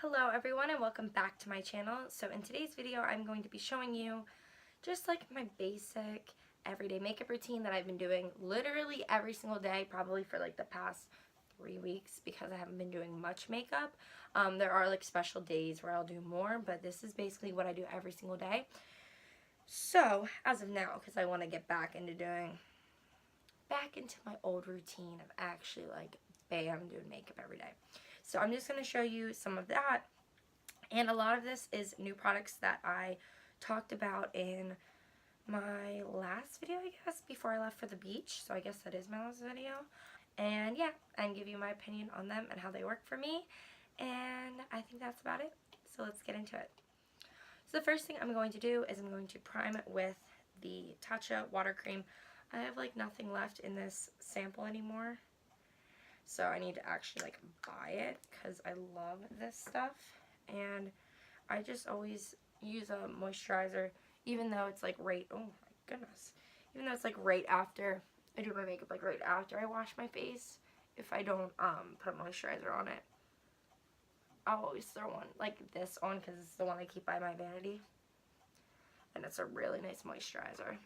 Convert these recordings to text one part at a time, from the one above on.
Hello everyone and welcome back to my channel. So in today's video I'm going to be showing you just like my basic everyday makeup routine that I've been doing literally every single day, probably for like the past 3 weeks because I haven't been doing much makeup. There are like special days where I'll do more, but this is basically what I do every single day. So as of now, because I want to get back into my old routine of actually like bam doing makeup every day. So I'm just going to show you some of that, and a lot of this is new products that I talked about in my last video, I guess, before I left for the beach. So I guess that is my last video. And yeah, and give you my opinion on them and how they work for me. And I think that's about it. So let's get into it. So the first thing I'm going to do is I'm going to prime it with the Tatcha water cream. I have like nothing left in this sample anymore, so I need to actually like buy it because I love this stuff. And I just always use a moisturizer, even though it's like oh my goodness, even though it's like right after I do my makeup, like right after I wash my face. If I don't put moisturizer on it, I'll always throw one like this on because it's the one I keep by my vanity, and it's a really nice moisturizer.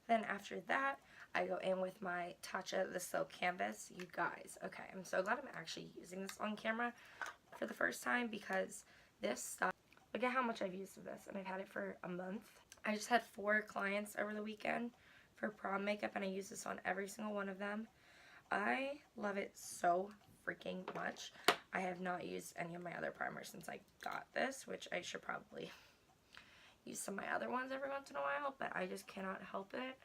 Then after that, I go in with my Tatcha the Silk Canvas. You guys, okay, I'm so glad I'm actually using this on camera for the first time, because this stuff, look at how much I've used of this, and I've had it for a month. I just had 4 clients over the weekend for prom makeup, and I use this on every single one of them. I love it so freaking much. I have not used any of my other primers since I got this, which I should probably use some of my other ones every once in a while, but I just cannot help it.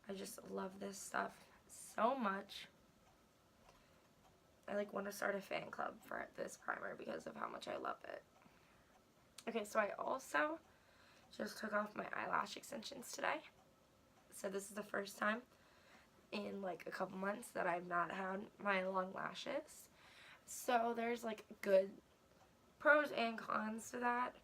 I just love this stuff so much. I like want to start a fan club for this primer because of how much I love it. Okay, so I also just took off my eyelash extensions today. So this is the first time in like a couple months that I've not had my long lashes. So there's like good pros and cons to that.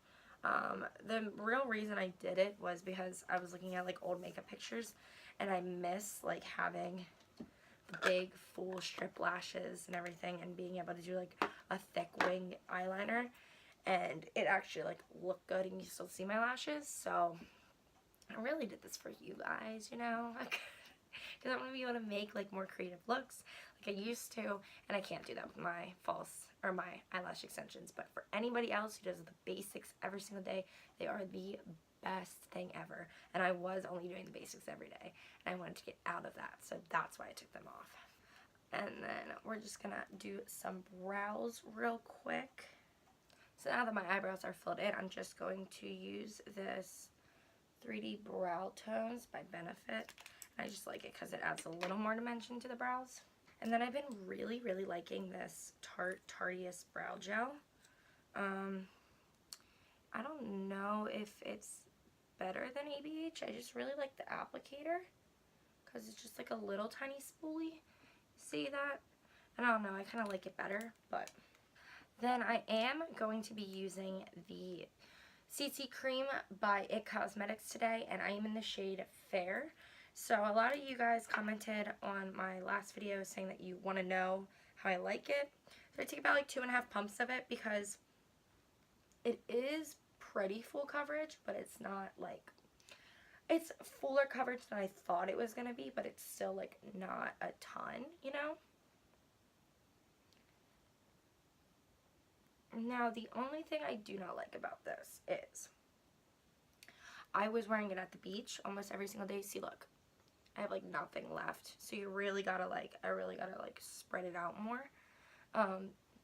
The real reason I did it was because I was looking at like old makeup pictures, and I miss like having the big full strip lashes and everything, and being able to do like a thick wing eyeliner, and it actually like looked good and you still see my lashes. So I really did this for you guys, you know, because I want to be able to make like more creative looks like I used to, and I can't do that with my false or my eyelash extensions. But for anybody else who does the basics every single day, they are the best thing ever. And I was only doing the basics every day, and I wanted to get out of that, so that's why I took them off. And then we're just gonna do some brows real quick. So now that my eyebrows are filled in, I'm just going to use this 3D Brow Tones by Benefit. I just like it because it adds a little more dimension to the brows. And then I've been really liking this Tarteist Brow Gel. I don't know if it's better than ABH. I just really like the applicator because it's just like a little tiny spoolie. See that? And I don't know, I kind of like it better. But then I am going to be using the CC Cream by It Cosmetics today, and I am in the shade Fair. So a lot of you guys commented on my last video saying that you want to know how I like it. So I take about like 2.5 pumps of it because it is pretty full coverage, but it's not like, it's fuller coverage than I thought it was going to be, but it's still like not a ton, you know? Now the only thing I do not like about this is I was wearing it at the beach almost every single day. See, look. I have like nothing left, so you really gotta like, I really gotta like spread it out more,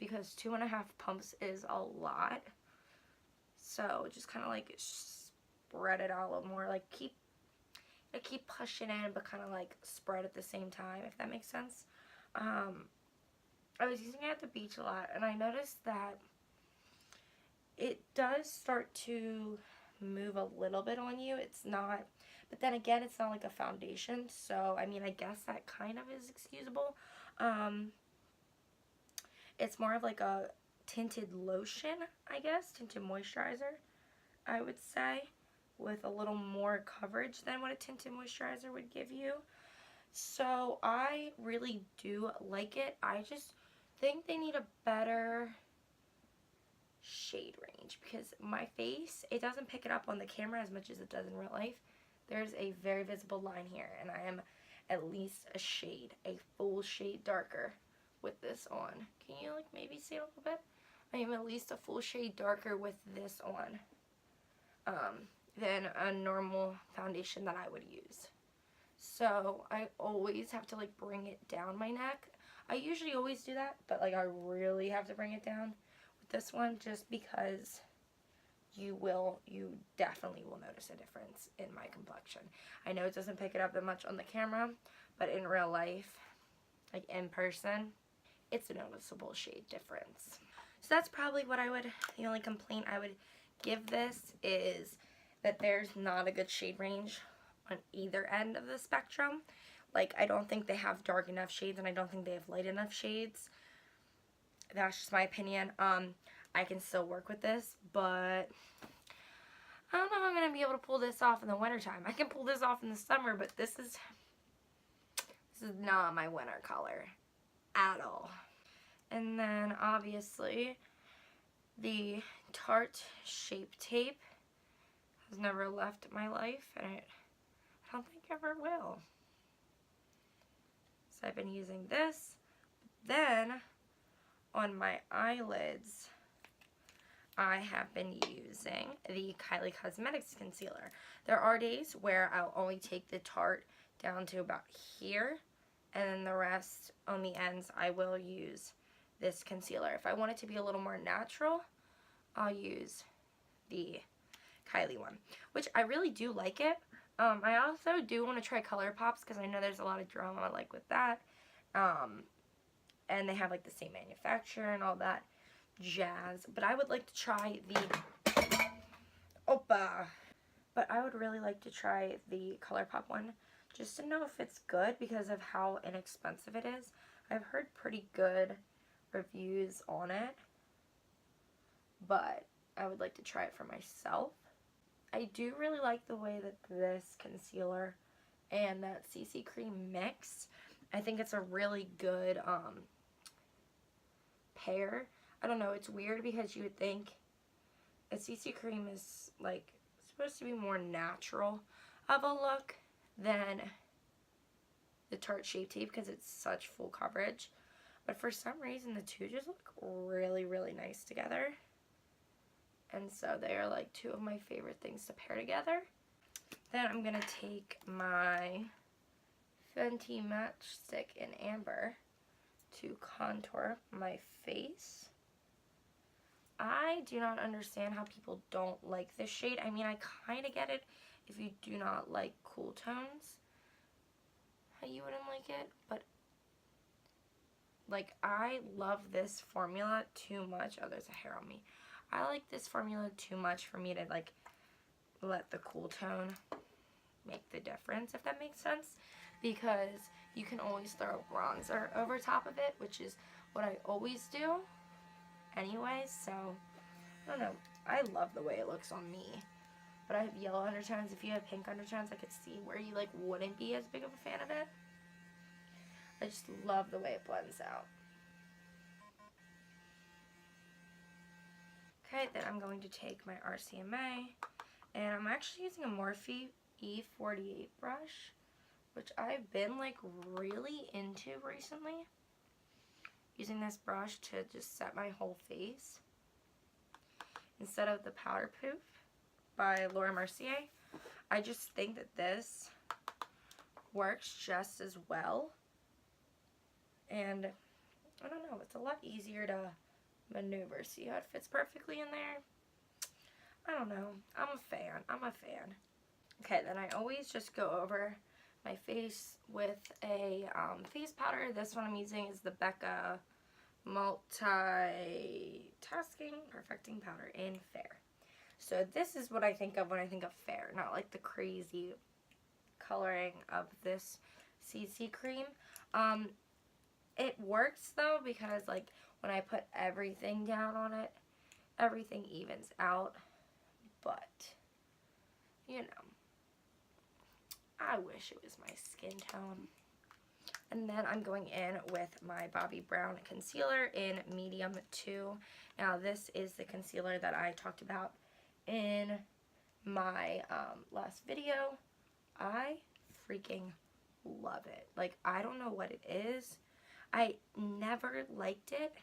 because 2.5 pumps is a lot. So just kind of like spread it out a little more, like keep pushing in, but kind of like spread at the same time, if that makes sense. I was using it at the beach a lot, and I noticed that it does start to move a little bit on you. It's not, but then again, it's not like a foundation, so I mean, I guess that kind of is excusable. It's more of like a tinted lotion, I guess, tinted moisturizer, I would say, with a little more coverage than what a tinted moisturizer would give you. So I really do like it. I just think they need a better range because my face, it doesn't pick it up on the camera as much as it does in real life. There's a very visible line here, and I am at least a shade, a full shade darker with this on. Can you like maybe see it a little bit? I am at least a full shade darker with this on than a normal foundation that I would use. So I always have to like bring it down my neck. I usually always do that, but like I really have to bring it down with this one just because you definitely will notice a difference in my complexion. I know it doesn't pick it up that much on the camera, but in real life, like in person, it's a noticeable shade difference. So that's probably what the only complaint I would give this is that there's not a good shade range on either end of the spectrum. Like, I don't think they have dark enough shades, and I don't think they have light enough shades. That's just my opinion. I can still work with this, but I don't know if I'm going to be able to pull this off in the wintertime. I can pull this off in the summer, but this is not my winter color at all. And then, obviously, the Tarte Shape Tape has never left my life, and I don't think ever will. So I've been using this. Then, on my eyelids, I have been using the Kylie Cosmetics Concealer. There are days where I'll only take the Tarte down to about here, and then the rest on the ends I will use this concealer. If I want it to be a little more natural, I'll use the Kylie one, which I really do like it. I also do want to try ColourPops because I know there's a lot of drama like with that. And they have like the same manufacturer and all that jazz. But I would like to try But I would really like to try the ColourPop one just to know if it's good because of how inexpensive it is. I've heard pretty good reviews on it, but I would like to try it for myself. I do really like the way that this concealer and that CC cream mix. I think it's a really good pair. I don't know, it's weird because you would think a CC cream is like supposed to be more natural of a look than the Tarte Shape Tape because it's such full coverage. But for some reason the two just look really, really nice together. And so they are like two of my favorite things to pair together. Then I'm going to take my Fenty Matchstick in Amber to contour my face. I do not understand how people don't like this shade. I mean, I kind of get it if you do not like cool tones, how you wouldn't like it, but like I love this formula too much. Oh, there's a hair on me. I like this formula too much for me to like let the cool tone make the difference, if that makes sense, because you can always throw bronzer over top of it, which is what I always do anyway. So I don't know, I love the way it looks on me, but I have yellow undertones. If you have pink undertones, I could see where you like wouldn't be as big of a fan of it. I just love the way it blends out. Okay, then I'm going to take my RCMA, and I'm actually using a Morphe E48 brush, which I've been like really into recently. Using this brush to just set my whole face instead of the Powder Poof by Laura Mercier. I just think that this works just as well, and I don't know, it's a lot easier to maneuver. See how it fits perfectly in there? I don't know. I'm a fan. Okay, then I always just go over my face with a face powder. This one I'm using is the Becca Multitasking Perfecting Powder in Fair. So this is what I think of when I think of fair, not like the crazy coloring of this CC cream. It works though because like when I put everything down on it, everything evens out, but you know, I wish it was my skin tone. And then I'm going in with my Bobbi Brown concealer in medium 2. Now this is the concealer that I talked about in my last video. I freaking love it. Like, I don't know what it is. I never liked it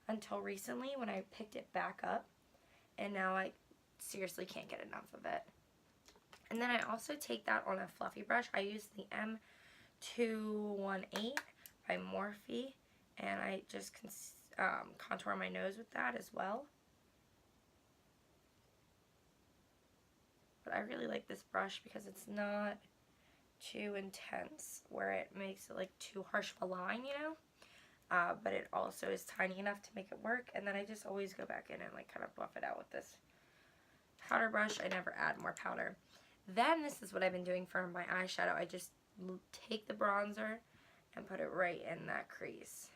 until recently when I picked it back up, and now I seriously can't get enough of it. And then I also take that on a fluffy brush. I use the M218 by Morphe, and I just contour my nose with that as well. But I really like this brush because it's not too intense where it makes it like too harsh of a line, you know? But it also is tiny enough to make it work. And then I just always go back in and like kind of buff it out with this powder brush. I never add more powder. Then this is what I've been doing for my eyeshadow. I just take the bronzer and put it right in that crease.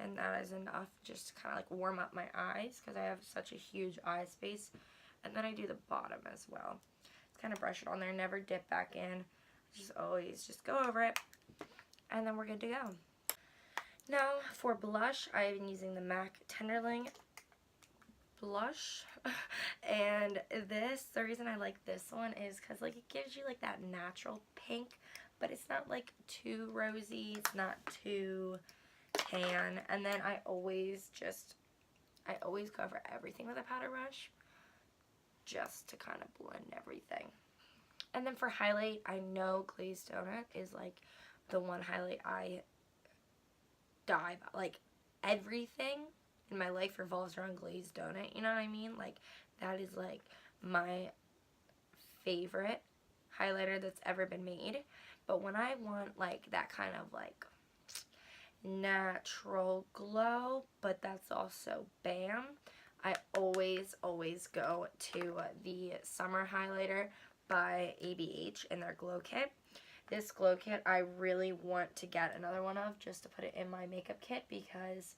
And that is enough just to kind of like warm up my eyes because I have such a huge eye space. And then I do the bottom as well. Just kind of brush it on there, never dip back in. Just always just go over it. And then we're good to go. Now for blush, I've been using the MAC Tenderling blush. And the reason I like this one is because like it gives you like that natural pink, but it's not like too rosy, it's not too tan. And then I always go for everything with a powder brush just to kind of blend everything. And then for highlight, I know Glazed Donut is like the one highlight I die about. Like everything in my life revolves around Glazed Donut, you know what I mean? Like that is like my favorite highlighter that's ever been made. But when I want like that kind of like natural glow, but that's also bam, I always go to the Summer Highlighter by ABH in their glow kit. This glow kit I really want to get another one of just to put it in my makeup kit because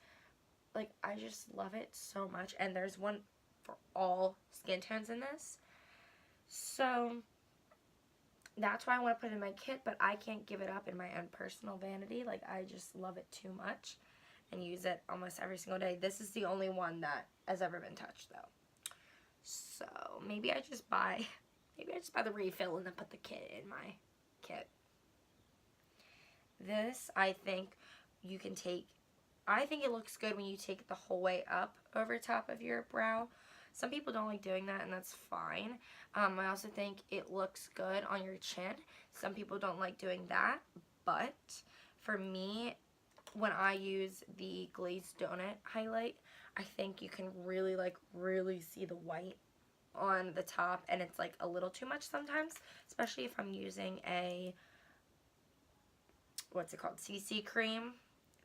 like I just love it so much, and there's one for all skin tones in this. So that's why I want to put it in my kit, but I can't give it up in my own personal vanity. Like, I just love it too much and use it almost every single day. This is the only one that has ever been touched, though. So, maybe I just buy the refill and then put the kit in my kit. This, I think you can take, I think it looks good when you take it the whole way up over top of your brow. Some people don't like doing that, and that's fine. I also think it looks good on your chin. Some people don't like doing that, but for me, when I use the Glazed Donut highlight, I think you can really see the white on the top, and it's like a little too much sometimes, especially if I'm using a, what's it called, CC cream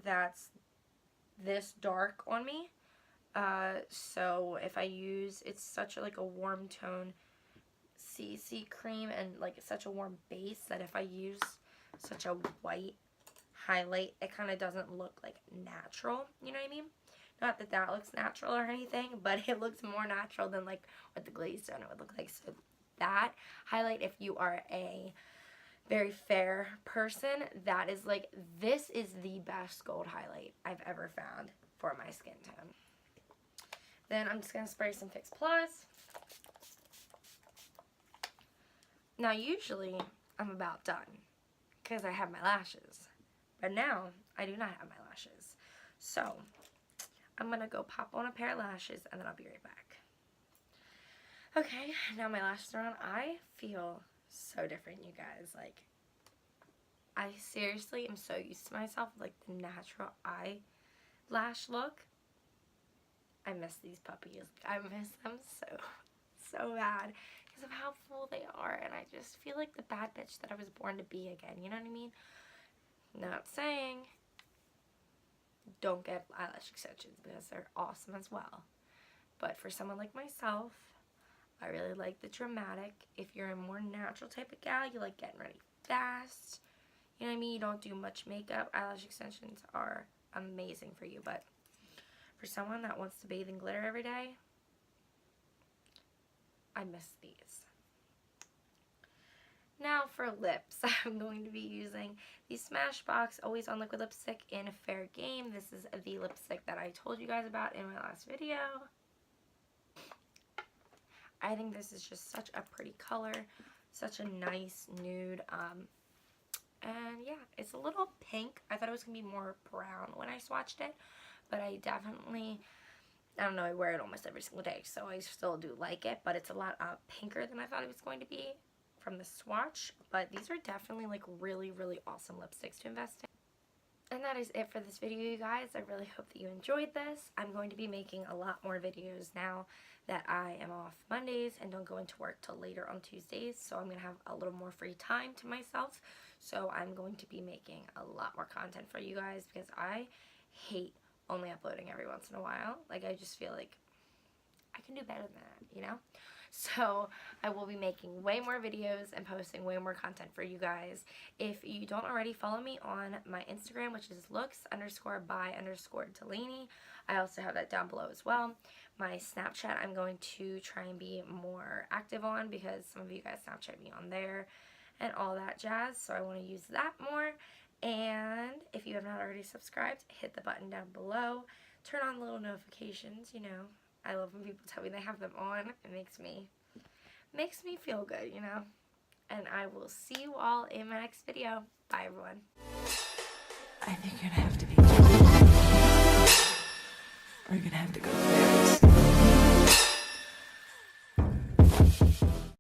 that's this dark on me. So if I use, it's such a, like a warm tone CC cream and like such a warm base that if I use such a white highlight, it kind of doesn't look like natural, you know what I mean? Not that that looks natural or anything, but it looks more natural than like what the Glazed Donut would look like. So that highlight, if you are a very fair person, that is like, this is the best gold highlight I've ever found for my skin tone. Then I'm just going to spray some Fix Plus. Now usually I'm about done because I have my lashes. But now I do not have my lashes. So I'm going to go pop on a pair of lashes and then I'll be right back. Okay, now my lashes are on. I feel so different, you guys. Like, I seriously am so used to myself with like the natural eyelash look. I miss these puppies. I miss them so bad because of how full they are, and I just feel like the bad bitch that I was born to be again, you know what I mean? Not saying don't get eyelash extensions because they're awesome as well, but for someone like myself, I really like the dramatic. If you're a more natural type of gal, you like getting ready fast, you know what I mean? You don't do much makeup, eyelash extensions are amazing for you, but for someone that wants to bathe in glitter every day, I miss these. Now for lips, I'm going to be using the Smashbox Always On Liquid Lipstick in Fair Game. This is the lipstick that I told you guys about in my last video. I think this is just such a pretty color, such a nice nude, and yeah, it's a little pink. I thought it was going to be more brown when I swatched it, but I don't know, I wear it almost every single day, so I still do like it, but it's a lot pinker than I thought it was going to be from the swatch. But these are definitely like really, really awesome lipsticks to invest in. And that is it for this video, you guys. I really hope that you enjoyed this. I'm going to be making a lot more videos now that I am off Mondays and don't go into work till later on Tuesdays, so I'm going to have a little more free time to myself. So I'm going to be making a lot more content for you guys because I hate only uploading every once in a while. Like, I just feel like I can do better than that, you know? So I will be making way more videos and posting way more content for you guys. If you don't already follow me on my Instagram, which is looks_by_Delaney, I also have that down below as well. My Snapchat, I'm going to try and be more active on because some of you guys Snapchat me on there and all that jazz, so I want to use that more. And if you have not already subscribed, hit the button down below. Turn on little notifications, you know. I love when people tell me they have them on. It makes me feel good, you know. And I will see you all in my next video. Bye, everyone. I think you're gonna have to be, or you're gonna have to go there.